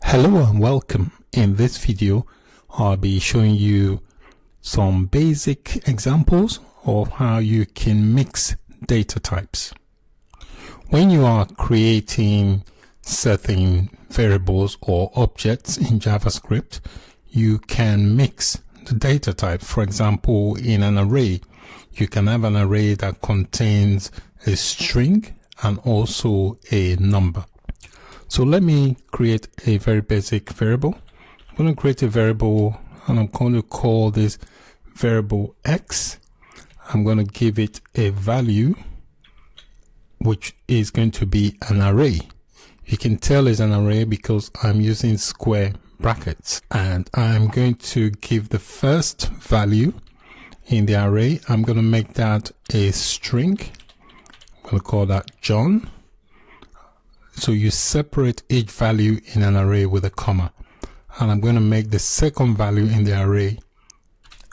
Hello and welcome. In this video, I'll be showing you some basic examples of how you can mix data types. When you are creating certain variables or objects in JavaScript, you can mix the data type. For example, in an array, you can have an array that contains a string and also a number. So let me create a very basic variable. I'm going to create a variable and I'm going to call this variable X. I'm going to give it a value which is going to be an array. You can tell it's an array because I'm using square brackets, and I'm going to give the first value in the array. I'm going to make that a string. I'm going to call that John. So you separate each value in an array with a comma, and I'm going to make the second value in the array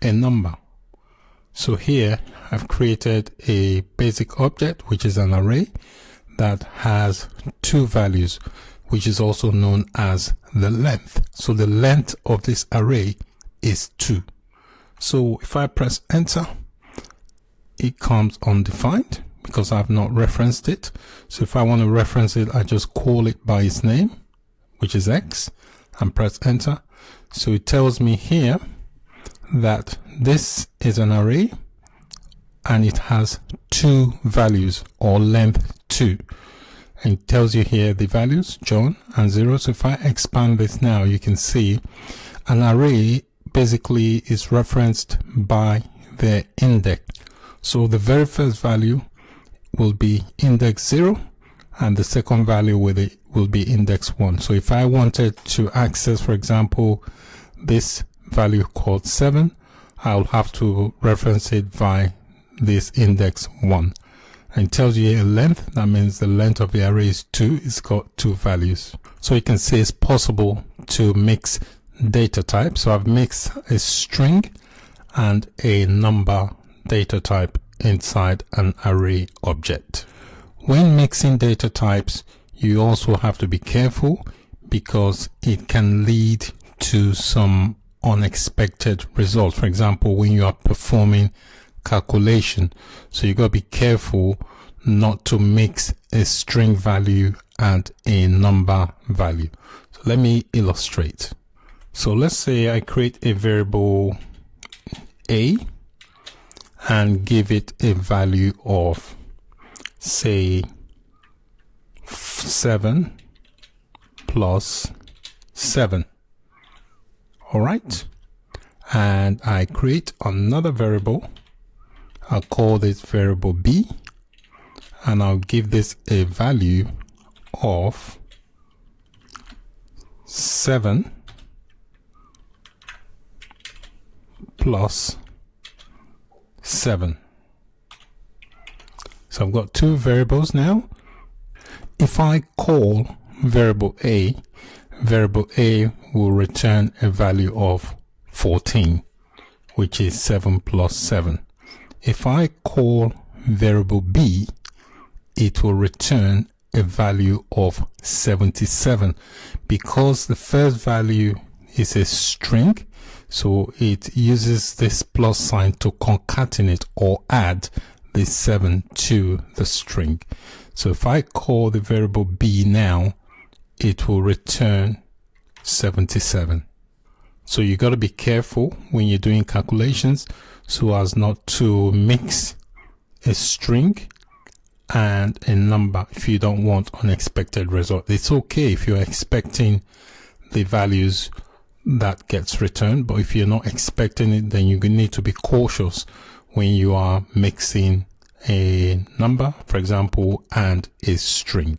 a number. So here I've created a basic object which is an array that has two values, which is also known as the length. So the length of this array is 2. So if I press enter, it comes undefined because I've not referenced it. So if I want to reference it, I just call it by its name, which is X, and press enter. So it tells me here that this is an array and it has two values, or length 2. And it tells you here the values, John and 0. So if I expand this now, you can see an array basically is referenced by the index. So the very first value will be index 0 and the second value with it will be index 1. So if I wanted to access, for example, this value called 7, I'll have to reference it by this index 1. And it tells you a length. That means the length of the array is 2. It's got two values. So you can see it's possible to mix data types. So I've mixed a string and a number data type inside an array object. When mixing data types, you also have to be careful because it can lead to some unexpected results. For example, when you are performing calculation, so you got to be careful not to mix a string value and a number value. So let me illustrate. So let's say I create a variable a and give it a value of, say, 7 plus 7. All right. And I create another variable. I'll call this variable b, and I'll give this a value of 7 plus 7. So I've got two variables now. If I call variable A will return a value of 14, which is 7 plus 7. If I call variable B, it will return a value of 77. Because the first value is a string, so it uses this plus sign to concatenate or add the 7 to the string. So if I call the variable b now, it will return 77. So you got to be careful when you're doing calculations so as not to mix a string and a number if you don't want unexpected result. It's okay if you're expecting the values that gets returned, but if you're not expecting it, then you need to be cautious when you are mixing a number, for example, and a string.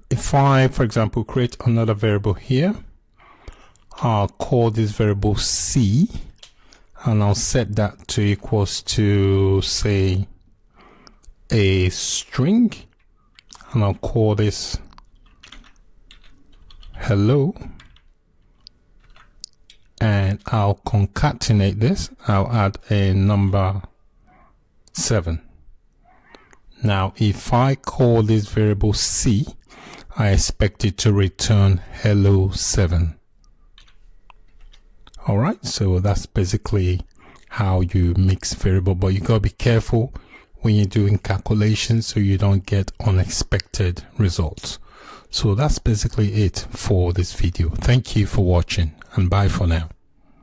If I, for example, create another variable here, I'll call this variable c, and I'll set that to equals to, say, a string, and I'll call this hello, and I'll concatenate this. I'll add a number 7. Now if I call this variable c I expect it to return hello 7. Alright, so that's basically how you mix variable, but you gotta be careful when you're doing calculations so you don't get unexpected results. So that's basically it for this video. Thank you for watching, and bye for now.